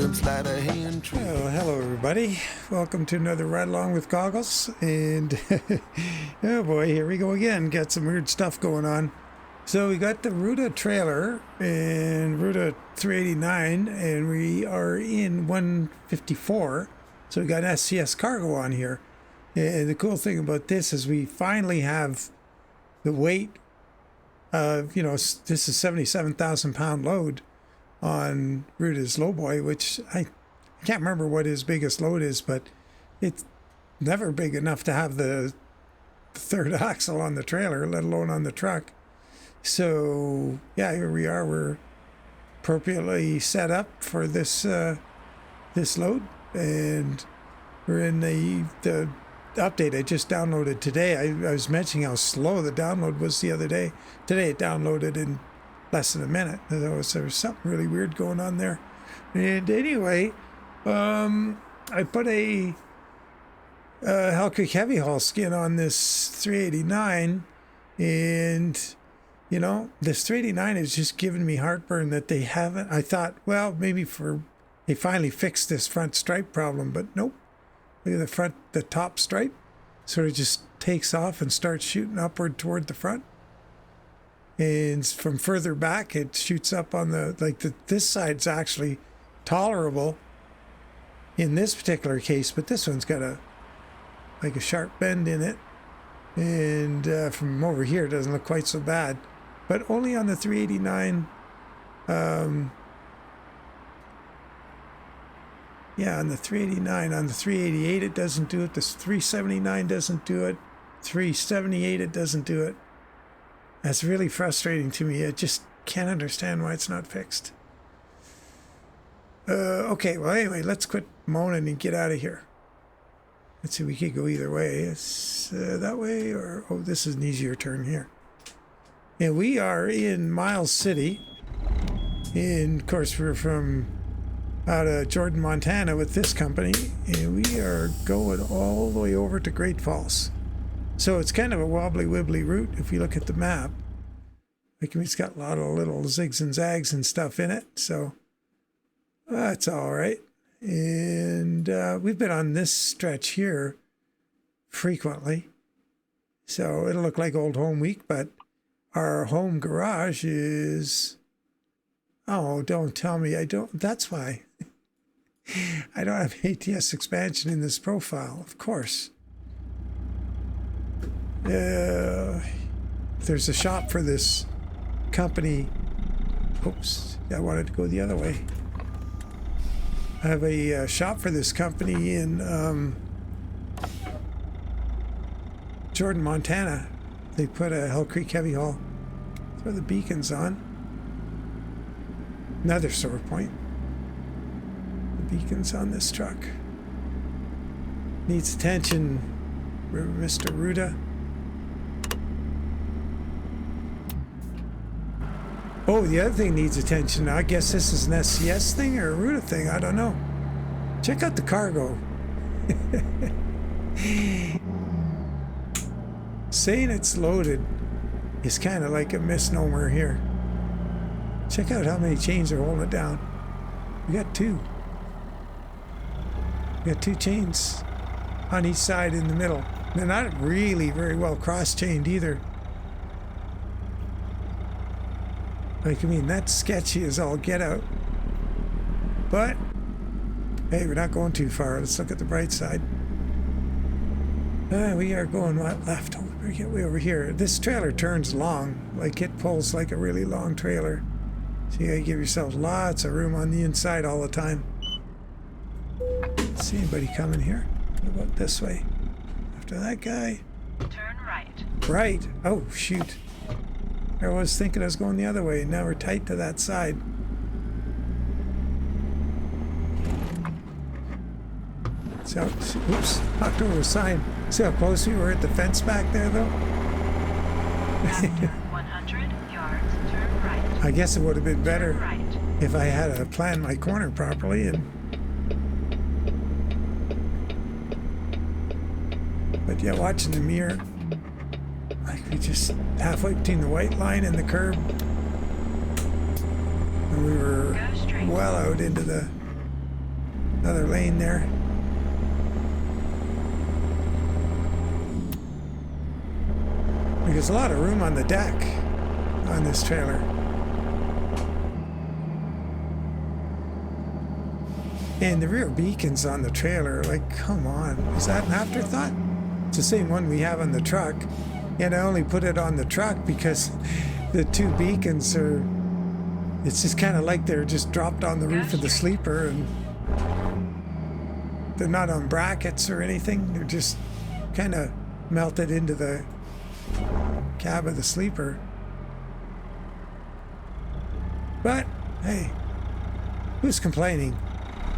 some sleight of hand tricks. Well, hello everybody. Welcome to another Ride Along with Goggles. And oh boy, here we go again. Got some weird stuff going on. So we got the Ruda trailer and Ruda 389, and we are in 154. So we got SCS cargo on here. And the cool thing about this is we finally have the weight of, this is 77,000 pound load on Ruda's Lowboy, which I can't remember what his biggest load is, but it's never big enough to have the third axle on the trailer, let alone on the truck. So yeah, here we are. We're appropriately set up for this this load, and we're in the update I just downloaded today. I was mentioning how slow the download was the other day. Today it downloaded in less than a minute. There was something really weird going on there. And anyway, I put a Hell Creek heavy haul skin on this 389, and this 389 is just giving me heartburn that they haven't. I thought, well, maybe they finally fixed this front stripe problem, but nope. Look at the top stripe sort of just takes off and starts shooting upward toward the front. And from further back, it shoots up on this side's actually tolerable in this particular case, but this one's got a sharp bend in it. And from over here, it doesn't look quite so bad, but only on the 389. Yeah, on the 389, on the 388 it doesn't do it, the 379 doesn't do it, 378 it doesn't do it. That's really frustrating to me. I just can't understand why it's not fixed. Okay, well anyway, let's quit moaning and get out of here. Let's see, we could go either way. It's that way, or, oh, this is an easier turn here. And we are in Miles City. And of course, we're from out of Jordan, Montana with this company, and we are going all the way over to Great Falls. So it's kind of a wobbly wibbly route if you look at the map. It's got a lot of little zigs and zags and stuff in it, so that's all right. And we've been on this stretch here frequently, so it'll look like Old Home Week, but our home garage is, oh, don't tell me I don't, that's why. I don't have ATS expansion in this profile, of course. There's a shop for this company. Oops, I wanted to go the other way. I have a shop for this company in Jordan, Montana. They put a Hell Creek heavy haul. Throw the beacons on. Another sore point. The beacons on this truck. Needs attention, Mr. Ruda. Oh, the other thing needs attention. I guess this is an SCS thing or a Ruda thing. I don't know. Check out the cargo. Saying it's loaded is kind of like a misnomer here. Check out how many chains are holding it down. We got two. We got two chains on each side in the middle. They're not really very well cross-chained either. That's sketchy as all get out. But, hey, we're not going too far. Let's look at the bright side. We are going left. Oh, we get way over here. This trailer turns long. It pulls like a really long trailer. So you gotta give yourself lots of room on the inside all the time. See anybody coming here? What about this way? After that guy. Turn right. Right. Oh, shoot. I was thinking I was going the other way, and now we're tight to that side. So, oops, knocked over a sign. See how close we were at the fence back there, though? 100 yards, turn right. I guess it would have been better Right. if I had planned my corner properly. But yeah, watching the mirror, we just halfway between the white line and the curb. And we were well out into the Another lane there. There's a lot of room on the deck on this trailer. And the rear beacons on the trailer, like, come on. Is that an afterthought? It's the same one we have on the truck. And I only put it on the truck because the two beacons are, it's just kind of like they're just dropped on the roof of the sleeper, and they're not on brackets or anything. They're just kind of melted into the cab of the sleeper. But, hey, who's complaining?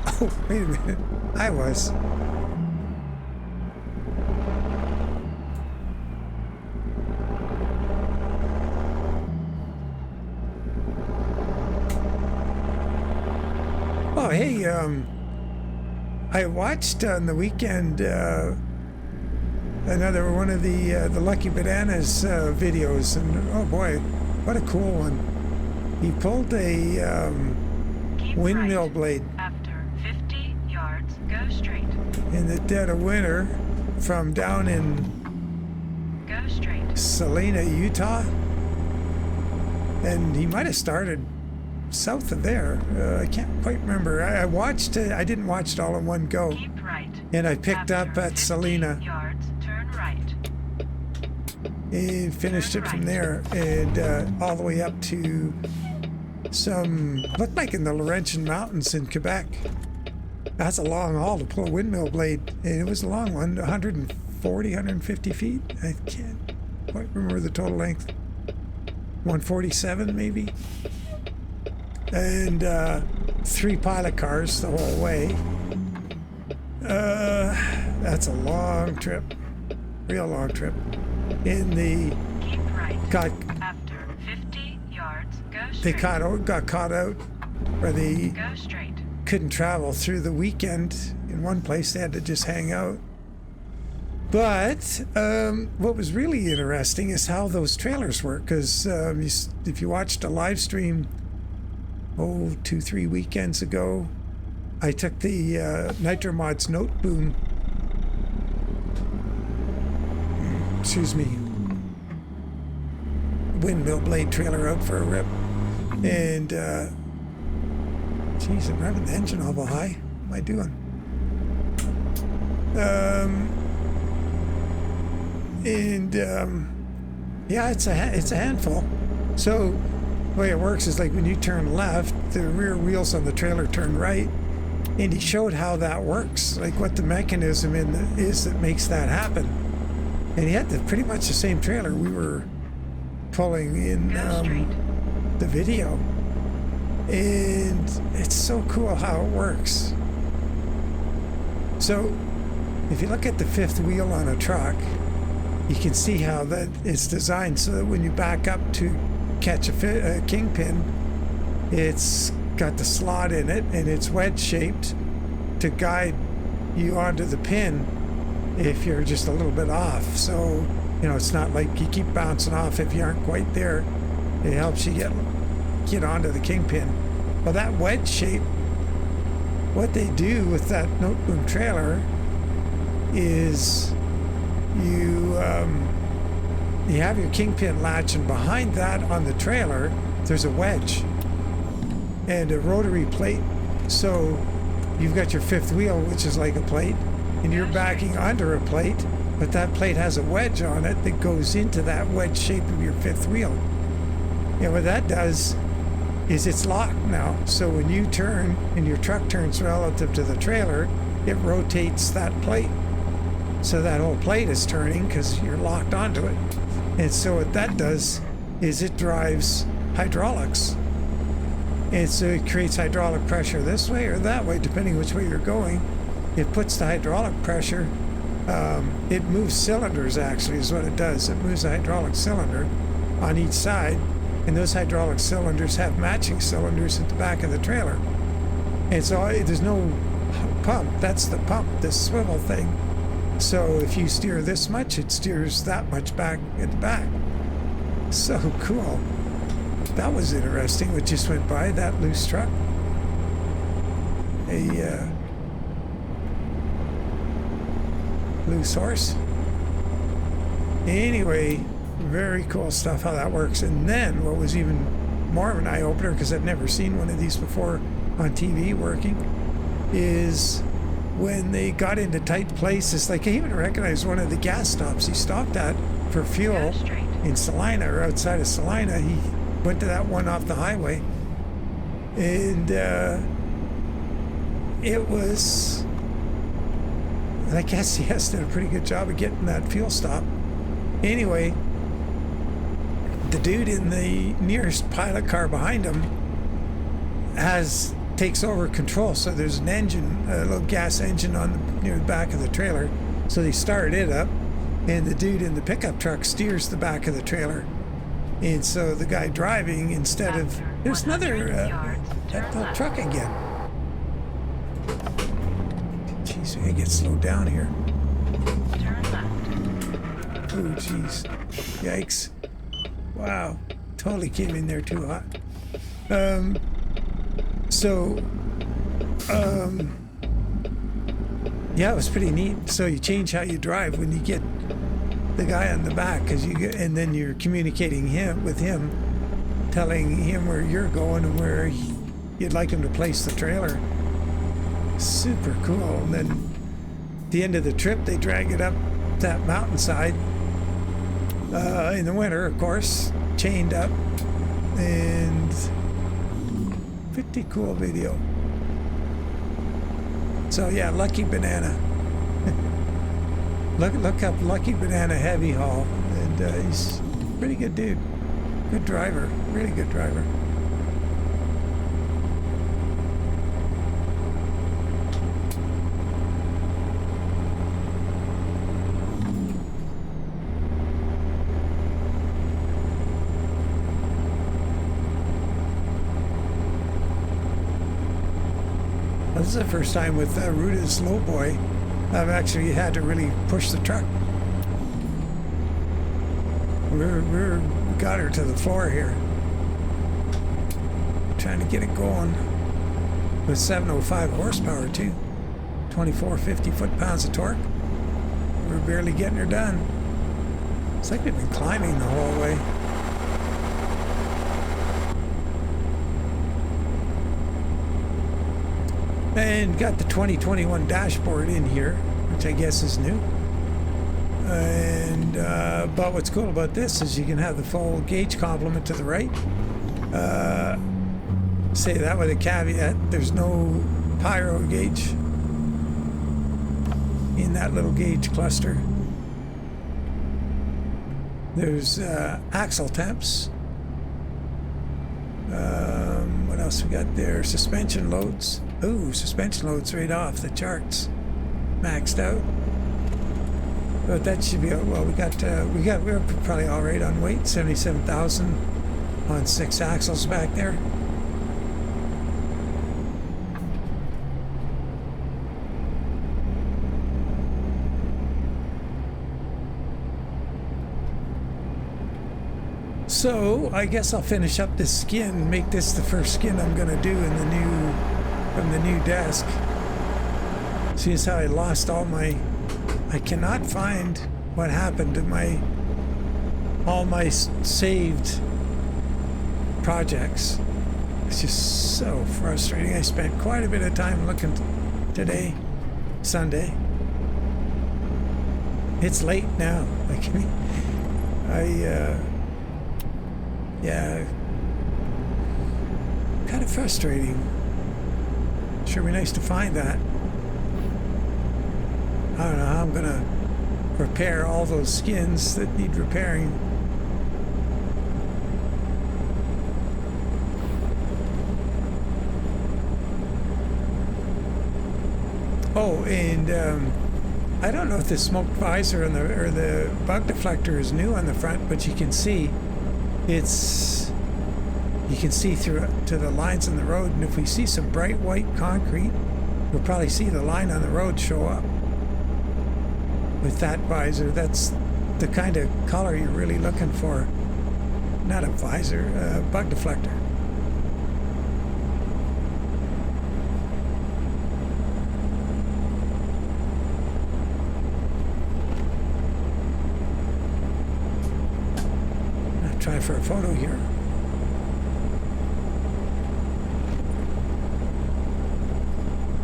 Oh, wait a minute. I was. Oh, hey, I watched on the weekend another one of the Lucky Bananas videos, and oh boy, what a cool one. He pulled a windmill blade. After 50 yards, go straight. In the dead of winter from down in Go straight. Salina, Utah. And he might have started south of there. I can't quite remember. I watched it. I didn't watch it all in one go. Keep right. And I picked up After at 50 Salina yards, turn right. and finished it from there, and all the way up to some, looked like in the Laurentian Mountains in Quebec. That's a long haul to pull a windmill blade, and it was a long one, 140, 150 feet. I can't quite remember the total length. 147 maybe. And 3 pilot cars the whole way. That's a long trip, real long trip. In the Keep right. got After 50 yards, go they straight. got caught out where they Go straight. couldn't travel through the weekend. In one place they had to just hang out. But what was really interesting is how those trailers work, because if you watched a live stream 2-3 weekends ago, I took the Nitromods Note Boom, windmill blade trailer out for a rip, and geez, I'm revving the engine awful high. What am I doing? Yeah, it's a handful. So the way it works is like when you turn left, the rear wheels on the trailer turn right, and he showed how that works, like what the mechanism is that makes that happen. And he had pretty much the same trailer we were pulling in the video, and it's so cool how it works. So if you look at the fifth wheel on a truck, you can see how that is designed so that when you back up to catch a kingpin, it's got the slot in it, and it's wedge shaped to guide you onto the pin if you're just a little bit off. So, you know, it's not like you keep bouncing off if you aren't quite there. It helps you get onto the kingpin. Well, that wedge shape, what they do with that Note Boom trailer is you have your kingpin latch, and behind that on the trailer there's a wedge and a rotary plate. So you've got your fifth wheel, which is like a plate, and you're backing under a plate, but that plate has a wedge on it that goes into that wedge shape of your fifth wheel. And what that does is it's locked now. So when you turn and your truck turns relative to the trailer, it rotates that plate. So that whole plate is turning because you're locked onto it. And so what that does is it drives hydraulics. And so it creates hydraulic pressure this way or that way, depending which way you're going. It puts the hydraulic pressure, it moves cylinders actually is what it does. It moves a hydraulic cylinder on each side, and those hydraulic cylinders have matching cylinders at the back of the trailer. And so there's no pump, that's the pump, this swivel thing. So if you steer this much, it steers that much back at the back. So cool. That was interesting what just went by, that loose truck. A loose horse. Anyway, very cool stuff how that works. And then what was even more of an eye-opener, because I've never seen one of these before on TV working, is when they got into tight places. Like, I even recognized one of the gas stops he stopped at for fuel in Salina, or outside of Salina. He went to that one off the highway, and it was, I guess SCS did a pretty good job of getting that fuel stop. Anyway, the dude in the nearest pilot car behind him takes over control. So there's an engine, a little gas engine near the back of the trailer. So they start it up, and the dude in the pickup truck steers the back of the trailer. And so the guy driving, instead of, there's another that little truck again. Jeez, I get slowed down here. Turn left. Oh, jeez. Yikes. Wow. Totally came in there too hot. Yeah, it was pretty neat. So you change how you drive when you get the guy on the back, and then you're communicating with him, telling him where you're going and where you'd like him to place the trailer. Super cool. And then at the end of the trip, they drag it up that mountainside in the winter, of course, chained up, and pretty cool video. So yeah, Lucky Banana. look up Lucky Banana Heavy Haul, and he's a pretty good dude. Good driver, really good driver. This is the first time with Ruda's Lowboy I've actually had to really push the truck. We got her to the floor here. Trying to get it going with 705 horsepower too. 2450 foot-pounds of torque. We're barely getting her done. It's like we've been climbing the whole way. And got the 2021 dashboard in here, which I guess is new. And but what's cool about this is you can have the full gauge complement to the right. Say that with a caveat, there's no pyro gauge in that little gauge cluster. There's axle temps. What else we got there? Suspension loads. Ooh, suspension loads right off the charts. Maxed out. But that should be, well, we're probably all right on weight. 77,000 on 6 axles back there. So I guess I'll finish up this skin, make this the first skin I'm gonna do in the new, from the new desk. See as how I lost all my, I cannot find what happened to all my saved projects. It's just so frustrating. I spent quite a bit of time looking today, Sunday. It's late now. Yeah, kind of frustrating. Sure be nice to find that. I don't know how I'm gonna repair all those skins that need repairing. Oh, and I don't know if the smoke visor and the bug deflector is new on the front, but you can see you can see through to the lines on the road, and if we see some bright white concrete, we'll probably see the line on the road show up with that visor. That's the kind of color you're really looking for. Not a visor, a bug deflector. it for a photo here.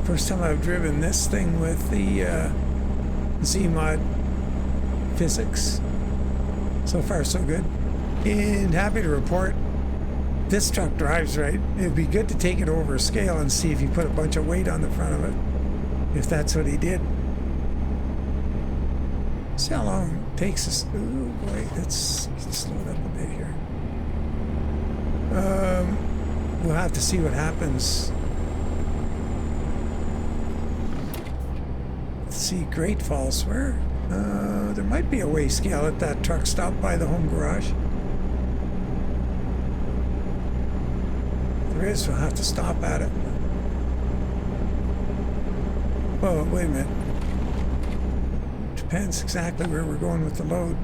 First time I've driven this thing with the Z-Mod physics. So far, so good. And happy to report, this truck drives right. It'd be good to take it over a scale and see if you put a bunch of weight on the front of it. If that's what he did. See how long it takes us. Oh boy, let's slow it up a bit here. We'll have to see what happens. Let's see, Great Falls, where? There might be a weigh scale at that truck stop by the home garage. If there is, we'll have to stop at it. Oh, wait a minute. Depends exactly where we're going with the load.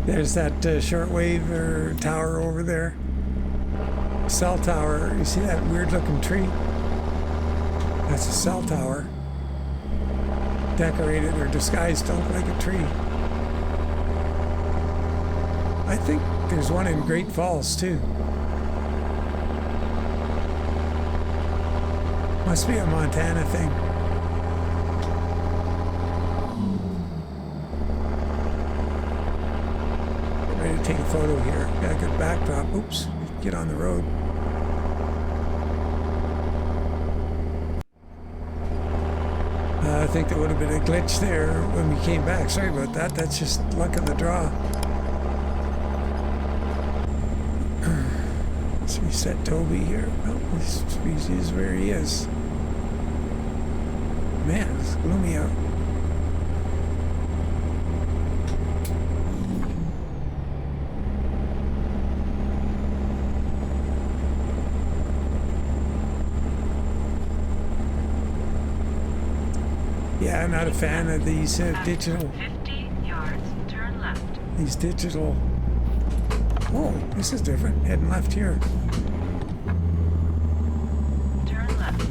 There's that shortwave or tower over there. Cell tower. You see that weird looking tree? That's a cell tower. Decorated or disguised to look like a tree. I think there's one in Great Falls too. Must be a Montana thing. Take a photo here. Got a good backdrop. Oops, get on the road. I think there would have been a glitch there when we came back. Sorry about that. That's just luck of the draw. Let's reset Toby here. Well, this is where he is. Man, it's gloomy out. Yeah, I'm not a fan of these digital. 50 yards, turn left. These digital. Oh, this is different. Heading left here. Turn left.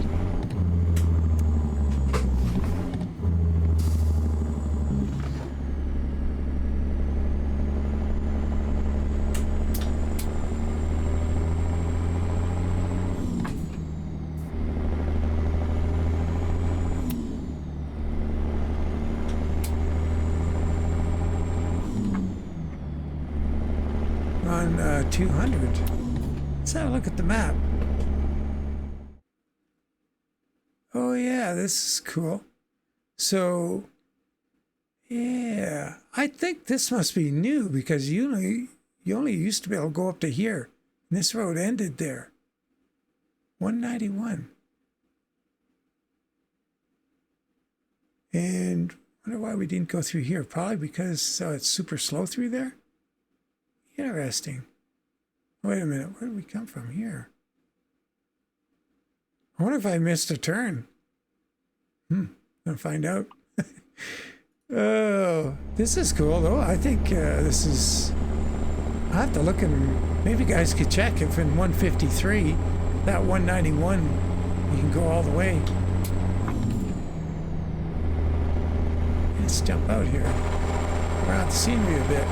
On 200. Let's have a look at the map. Oh yeah, this is cool. So, yeah, I think this must be new because you only used to be able to go up to here. And this road ended there. 191. And I wonder why we didn't go through here. Probably because it's super slow through there. Interesting. Wait a minute, where did we come from here? I wonder if I missed a turn. Gonna find out. Oh, this is cool though. I think this is... I have to look and maybe guys could check if in 153, that 191, you can go all the way. Let's jump out here. We're out the scenery a bit.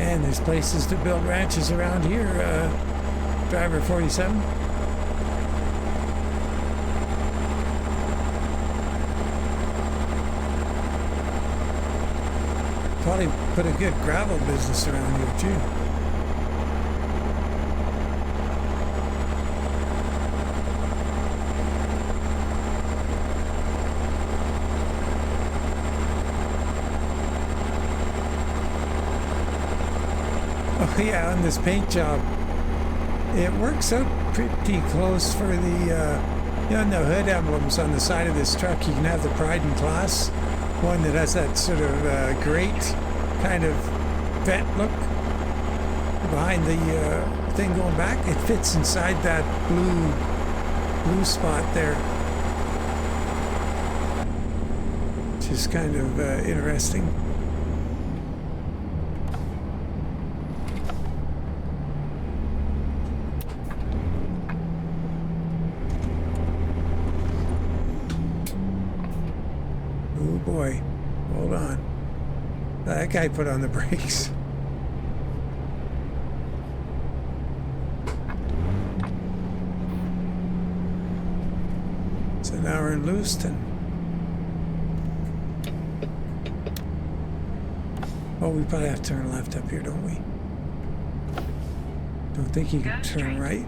And there's places to build ranches around here, driver 47. Probably put a good gravel business around here too. Oh yeah, on this paint job, it works out pretty close for the, you know, the hood emblems on the side of this truck. You can have the Pride in Class one that has that sort of great kind of vent look behind the thing going back. It fits inside that blue spot there, which is kind of interesting. Oh boy, hold on. That guy put on the brakes. So now we're in Lewiston. Oh, we probably have to turn left up here, don't we? Don't think you can turn right.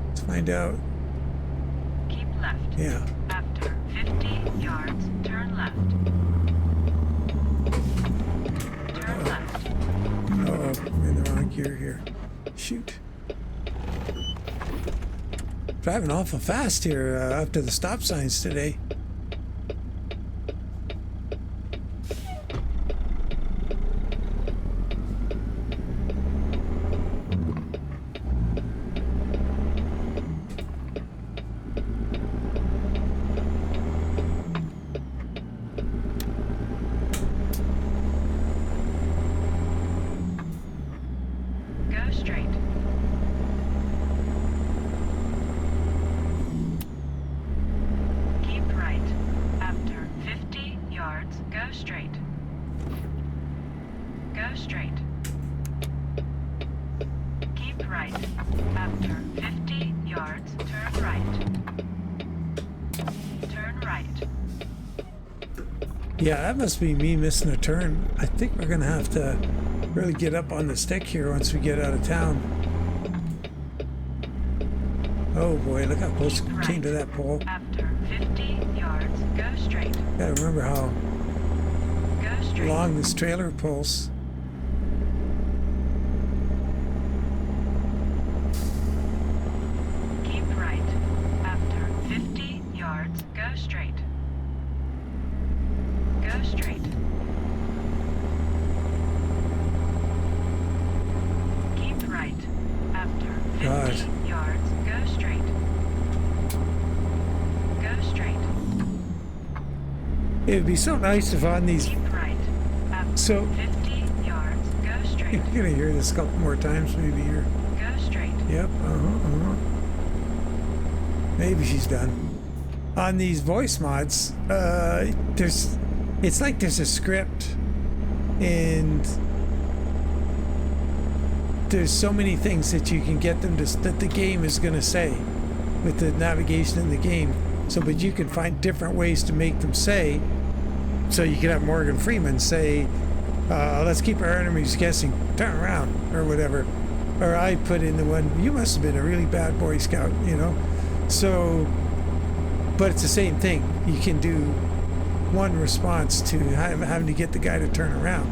Let's find out. Keep left. Yeah. After 50 yards, turn left. Turn left. Oh, I'm in the wrong gear here. Shoot. Driving awful fast here up to the stop signs today. Go straight. Keep right. After 50 yards, go straight. Go straight. Keep right. After 50 yards, turn right. Turn right. Yeah, that must be me missing a turn. I think we're gonna have to really get up on the stick here once we get out of town. Oh boy, look how close we came to that pole. After 50 yards, go straight. Gotta remember how Go straight. long this trailer pulls. Keep right. After 50 yards, go straight. Go straight. Keep right. After 50 God. yards, go straight. Go straight. It would be so nice if on these... Keep right. After So- 50 yards, go straight. You're gonna hear this a couple more times maybe here. Go straight. Yep, Maybe she's done. On these voice mods, it's like there's a script, and there's so many things that you can get them to, that the game is gonna say with the navigation in the game. So, but you can find different ways to make them say. So you can have Morgan Freeman say, let's keep our enemies guessing, turn around, or whatever. Or I put in the one, you must have been a really bad Boy Scout, you know? So, but it's the same thing. You can do one response to having to get the guy to turn around.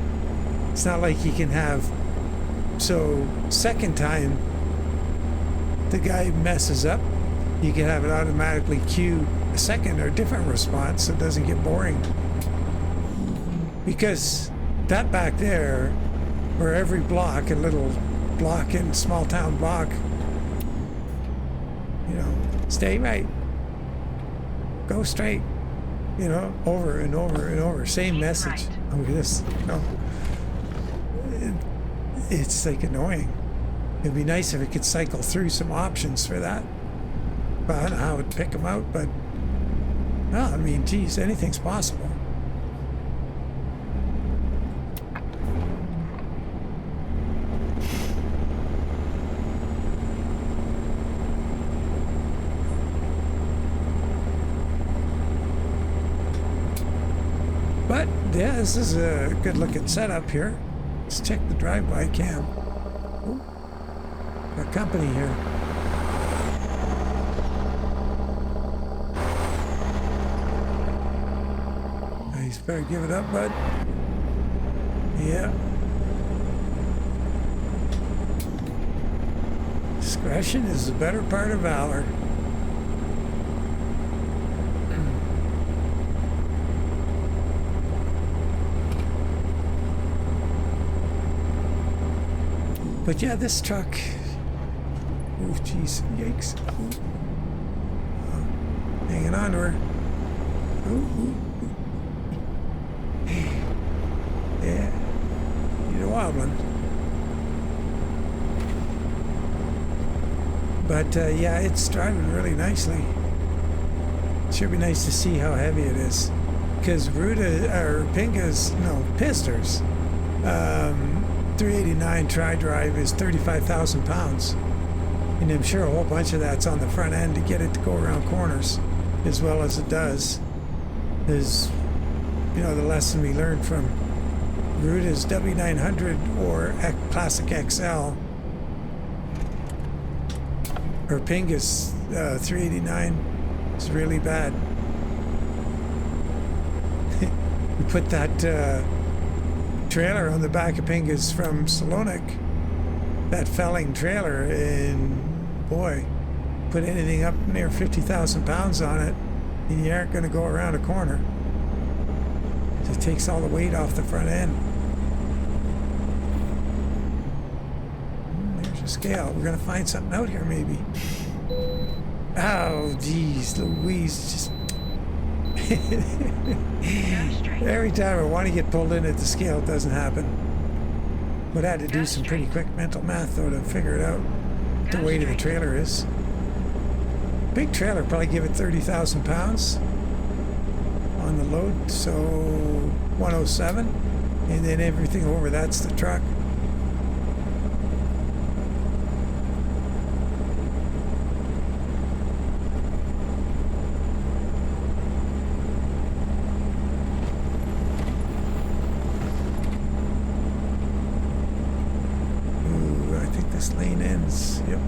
It's not like you can have, so second time the guy messes up, you can have it automatically cue a second or different response so it doesn't get boring. Because that back there, where every block, a little block in small town block, you know, stay right, go straight, you know, over and over and over, same Keep message. right. Oh, this, you know, it's like annoying. It'd be nice if it could cycle through some options for that. But I don't know how it would pick them out, but no, I mean, geez, anything's possible. But yeah, this is a good looking setup here. Let's check the drive-by cam. Oh, got company here. He's better give it up, bud. Yeah. Discretion is the better part of valor. But yeah, this truck. Oh, jeez, yikes! Hanging on to her. Ooh. Yeah, you're a wild one. But yeah, it's driving really nicely. Should be nice to see how heavy it is, because Ruda or Pisters, 389 tri-drive is 35,000 pounds, and I'm sure a whole bunch of that's on the front end to get it to go around corners as well as it does. Is, you know, the lesson we learned from Ruda's W900 or Classic XL or Pingus 389 is really bad. We put that trailer on the back of Pingus from Salonic, that felling trailer, and boy, put anything up near 50,000 pounds on it and you aren't going to go around a corner. It takes all the weight off the front end. There's a scale. We're going to find something out here, maybe. Oh, geez, Louise. Just every time I want to get pulled in at the scale, it doesn't happen. But I had to do some pretty quick mental math, though, to figure it out. What the weight of the trailer is. Big trailer, probably give it 30,000 pounds on the load, so 107, and then everything over that's the truck. Ooh, I think this lane ends. Yep.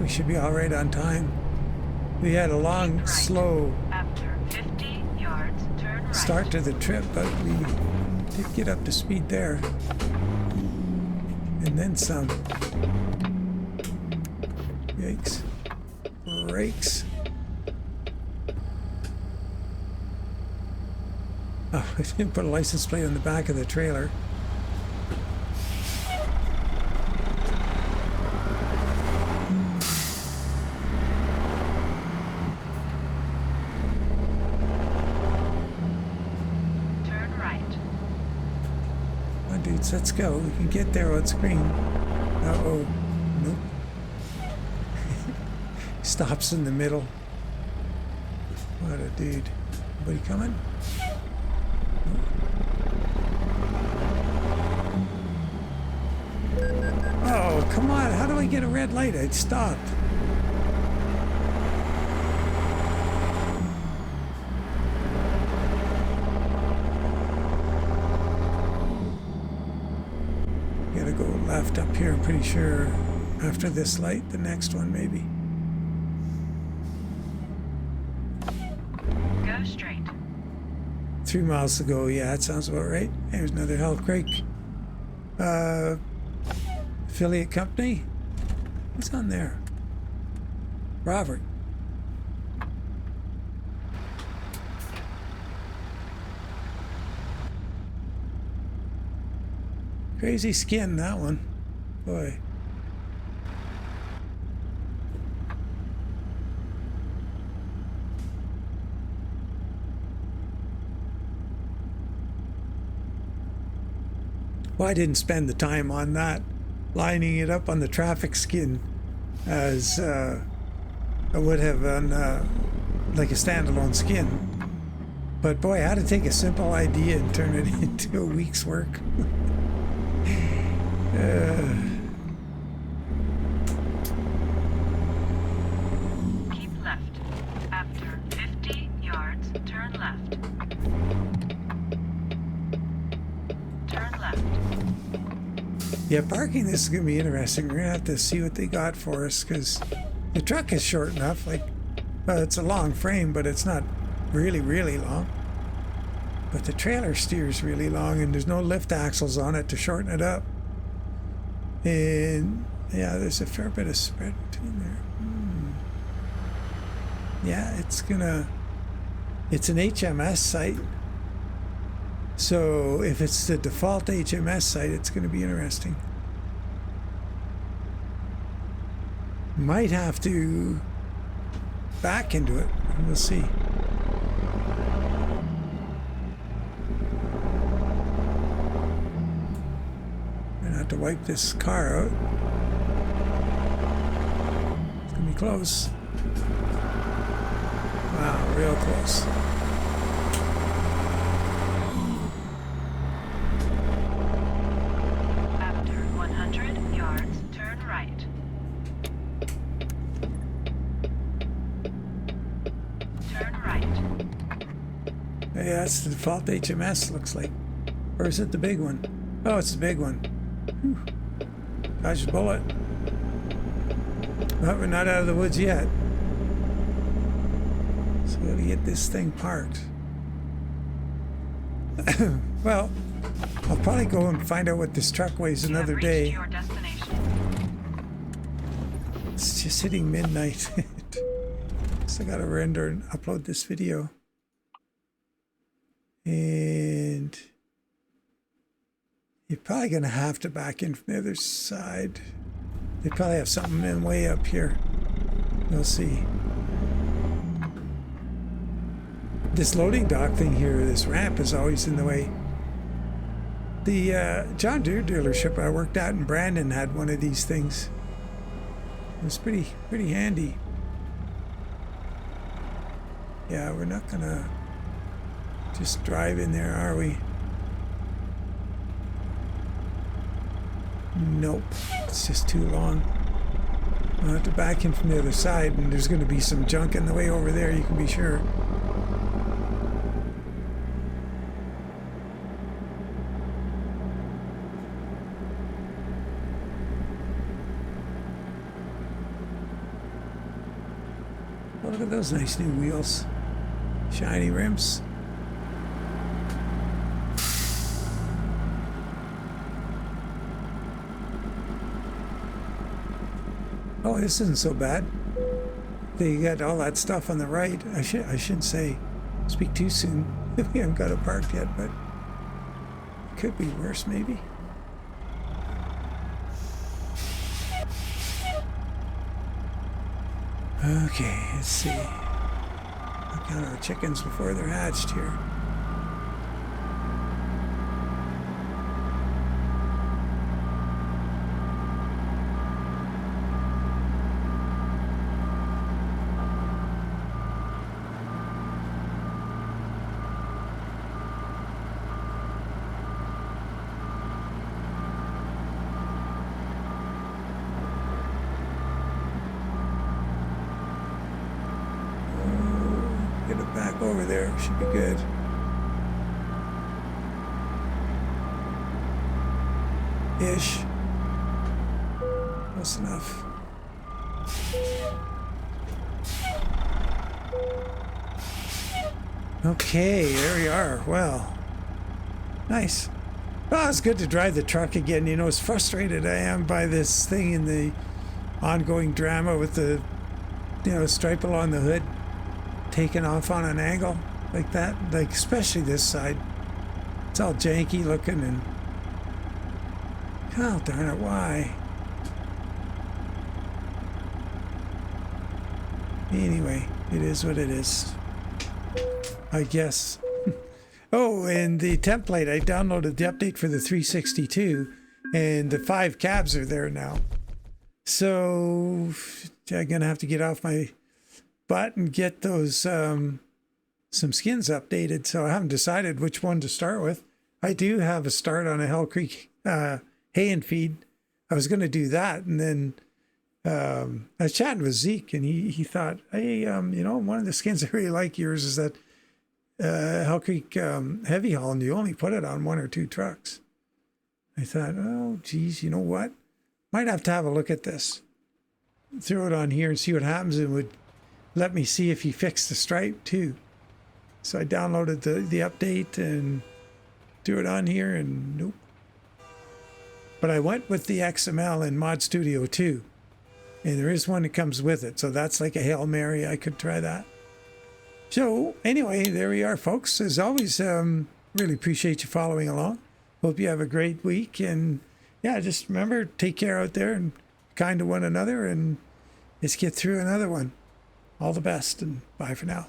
We should be all right on time. We had a long, slow start to the trip, but we did get up to speed there. And then some. Yikes. Brakes. Oh, I didn't put a license plate on the back of the trailer. Let's go. We can get there on screen. Uh-oh. Nope. Stops in the middle. What a dude. Anybody coming? Oh, come on. How do I get a red light? I'd stopped. Left up here, I'm pretty sure. After this light, the next one maybe. Go straight. 3 miles to go, yeah, that sounds about right. There's another health crate. Affiliate company? What's on there? Robert. Crazy skin, that one. Boy. Well, I didn't spend the time on that. lining it up on the traffic skin as I would have on like a standalone skin. But boy, how to take a simple idea and turn it into a week's work. Keep left. After 50 yards, turn left. Turn left. Yeah, parking this is going to be interesting. We're going to have to see what they got for us because the truck is short enough. Like, it's a long frame, but it's not really, really long. But the trailer steers really long and there's no lift axles on it to shorten it up. And yeah, there's a fair bit of spread between there. Yeah, it's an HMS site. So if it's the default HMS site, it's going to be interesting. Might have to back into it, and we'll see. Gonna have to wipe this car out. It's gonna be close. Wow, real close. After 100 yards, turn right. Turn right. Yeah, that's the default HMS, looks like. Or is it the big one? Oh, it's the big one. Whew. Dodged a bullet. But we're not out of the woods yet. So we gotta get this thing parked. Well, I'll probably go and find out what this truck weighs another You have day. reached your destination. It's just hitting midnight. So I gotta render and upload this video. And you're probably gonna have to back in from the other side. They probably have something in way up here. We'll see. This loading dock thing here, this ramp is always in the way. The John Deere dealership I worked at in Brandon had one of these things. It was pretty handy. Yeah, we're not gonna just drive in there, are we? Nope, it's just too long. I'll have to back in from the other side, and there's going to be some junk in the way over there, you can be sure. Oh, look at those nice new wheels. Shiny rims. Oh, this isn't so bad. They got all that stuff on the right. I shouldn't speak too soon. We haven't got it parked yet, but it could be worse maybe. Okay, let's see. I'll count our chickens before they're hatched here. Over there should be good. Ish. Close enough. Okay, there we are. Well, nice. Well, it's good to drive the truck again. You know, as frustrated I am by this thing in the ongoing drama with the, stripe along the hood taking off on an angle like that, like especially this side. It's all janky looking and oh darn it, why? Anyway, it is what it is, I guess. Oh, and the template, I downloaded the update for the 362 and the 5 cabs are there now. So I'm gonna have to get off my butt and get those some skins updated. So I haven't decided which one to start with. I do have a start on a Hell Creek hay and feed. I was going to do that, and then I was chatting with Zeke, and he thought, hey, one of the skins I really like yours is that Hell Creek heavy haul, and you only put it on 1 or 2 trucks. I thought, oh, geez, you know what? Might have to have a look at this. Throw it on here and see what happens. It would let me see if he fixed the stripe too. So I downloaded the update and do it on here, and nope. But I went with the XML in Mod Studio 2, and there is one that comes with it. So that's like a Hail Mary. I could try that. So anyway, there we are, folks. As always, really appreciate you following along. Hope you have a great week. And yeah, just remember, take care out there and kind to one another, and let's get through another one. All the best, and bye for now.